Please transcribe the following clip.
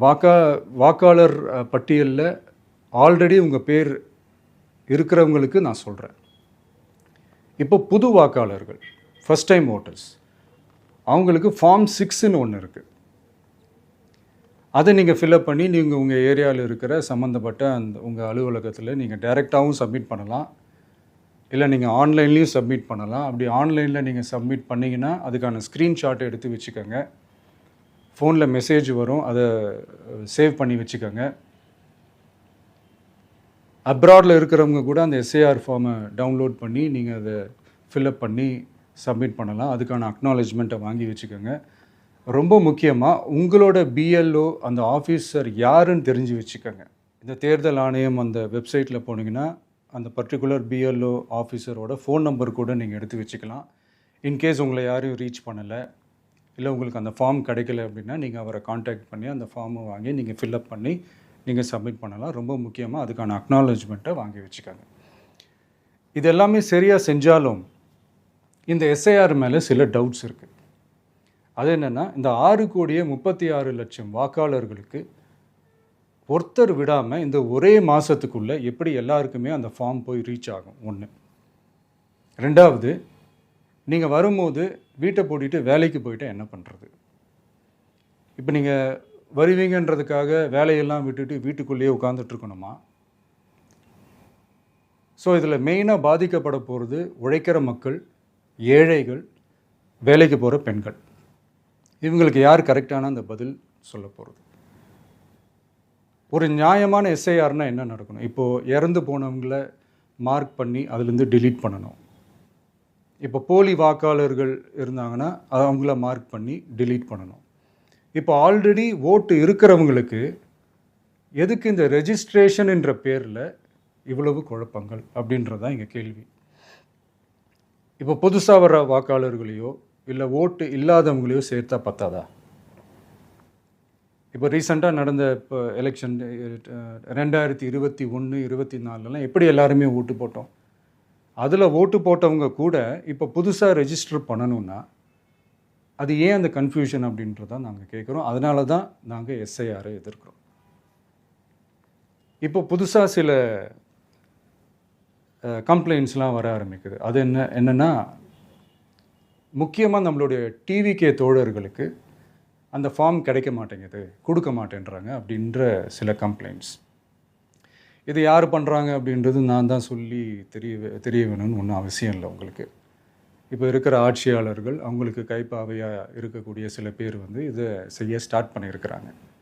வாக்கா வாக்காளர் பட்டியலில் ஆல்ரெடி உங்கள் பேர் இருக்கிறவங்களுக்கு நான் சொல்கிறேன். இப்போ புது வாக்காளர்கள், ஃபஸ்ட் டைம் ஓட்டர்ஸ், அவங்களுக்கு ஃபார்ம் 6ன்னு ஒன்று இருக்குது. அதை நீங்கள் ஃபில்அப் பண்ணி நீங்கள் உங்கள் ஏரியாவில் இருக்கிற சம்மந்தப்பட்ட உங்கள் அலுவலகத்தில் நீங்கள் டைரெக்டாகவும் சப்மிட் பண்ணலாம், இல்லை நீங்கள் ஆன்லைன்லேயும் சப்மிட் பண்ணலாம். அப்படி ஆன்லைனில் நீங்கள் சப்மிட் பண்ணிங்கன்னா அதுக்கான ஸ்க்ரீன்ஷாட்டை எடுத்து வச்சுக்கோங்க. ஃபோனில் மெசேஜ் வரும், அதை சேவ் பண்ணி வச்சுக்கோங்க. அப்ராடில் இருக்கிறவங்க கூட அந்த எஸ்ஏஆர் ஃபார்மை டவுன்லோட் பண்ணி நீங்கள் அதை ஃபில்அப் பண்ணி சப்மிட் பண்ணலாம். அதுக்கான அக்னாலேஜ்மெண்ட்டை வாங்கி வச்சுக்கோங்க. ரொம்ப முக்கியமாக உங்களோட பிஎல்ஓ அந்த ஆஃபீஸர் யாருன்னு தெரிஞ்சு வச்சுக்கோங்க. இந்த தேர்தல் ஆணையம் அந்த வெப்சைட்டில் போனீங்கன்னா அந்த பர்டிகுலர் பிஎல்ஓ ஆஃபீஸரோட ஃபோன் நம்பர் கூட நீங்கள் எடுத்து வச்சுக்கலாம். இன்கேஸ் உங்களை யாரையும் ரீச் பண்ணலை, இல்லை உங்களுக்கு அந்த ஃபார்ம் கிடைக்கல அப்படின்னா நீங்கள் அவரை காண்டாக்ட் பண்ணி அந்த ஃபார்மை வாங்கி நீங்கள் ஃபில்அப் பண்ணி நீங்கள் சப்மிட் பண்ணலாம். ரொம்ப முக்கியமாக அதுக்கான அக்னாலேஜ்மெண்ட்டை வாங்கி வச்சுக்கோங்க. இது எல்லாமே சரியாக செஞ்சாலும் இந்த எஸ்ஐஆர் மேலே சில டவுட்ஸ் இருக்குது. அது என்னென்னா, இந்த 6,36,00,000 வாக்காளர்களுக்கு ஒருத்தர் விடாமல் இந்த ஒரே மாதத்துக்குள்ளே எப்படி எல்லாருக்குமே அந்த ஃபார்ம் போய் ரீச் ஆகும்? ஒன்று. ரெண்டாவது, நீங்கள் வரும்போது வீட்டை பூட்டிட்டு வேலைக்கு போயிட்டு என்ன பண்ணுறது? இப்போ நீங்கள் வருவீங்கன்றதுக்காக வேலையெல்லாம் விட்டுட்டு வீட்டுக்குள்ளேயே உட்காந்துட்ருக்கணுமா? ஸோ இதில் மெயினாக பாதிக்கப்பட போகிறது உழைக்கிற மக்கள், ஏழைகள், வேலைக்கு போகிற பெண்கள். இவங்களுக்கு யார் கரெக்டான அந்த பதில் சொல்ல போகிறது? ஒரு நியாயமான எஸ்ஐஆர்னால் என்ன நடக்கணும்? இப்போது இறந்து போனவங்கள மார்க் பண்ணி அதுலேருந்து டிலீட் பண்ணணும். இப்போ போலி வாக்காளர்கள் இருந்தாங்கன்னா அவங்கள மார்க் பண்ணி டிலீட் பண்ணணும். இப்போ ஆல்ரெடி ஓட்டு இருக்கிறவங்களுக்கு எதுக்கு இந்த ரெஜிஸ்ட்ரேஷன் என்ற பேரில் இவ்வளவு குழப்பங்கள் அப்படின்றதான் இங்கே கேள்வி. இப்போ புதுசாக வர வாக்காளர்களையோ இல்லை ஓட்டு இல்லாதவங்களையோ சேர்த்தா பத்தாதா? இப்போ ரீசெண்டாக நடந்த இப்போ எலெக்ஷன் 2021, 24 எப்படி எல்லாருமே ஓட்டு போட்டோம்? அதில் ஓட்டு போட்டவங்க கூட இப்போ புதுசாக ரெஜிஸ்டர் பண்ணணுன்னா அது ஏன் அந்த கன்ஃபியூஷன் அப்படின்றதான் நாங்கள் கேட்குறோம். அதனால தான் நாங்கள் எஸ்ஐஆரை எதிர்க்கிறோம். இப்போ புதுசாக சில கம்ப்ளைண்ட்ஸ்லாம் வர ஆரம்பிக்குது. அது என்னென்னா, முக்கியமாக நம்மளுடைய டிவிகே தோழர்களுக்கு அந்த ஃபார்ம் கிடைக்க மாட்டேங்குது, கொடுக்க மாட்டேன்றாங்க அப்படின்ற சில கம்ப்ளைண்ட்ஸ். இது யார் பண்ணுறாங்க அப்படின்றது நான் தான் சொல்லி தெரிய வேணும்னு ஒன்றும் அவசியம் இல்லை உங்களுக்கு. இப்போ இருக்கிற ஆட்சியாளர்கள், அவங்களுக்கு கைப்பாவையாக இருக்கக்கூடிய சில பேர் இதை செய்ய ஸ்டார்ட் பண்ணியிருக்கிறாங்க.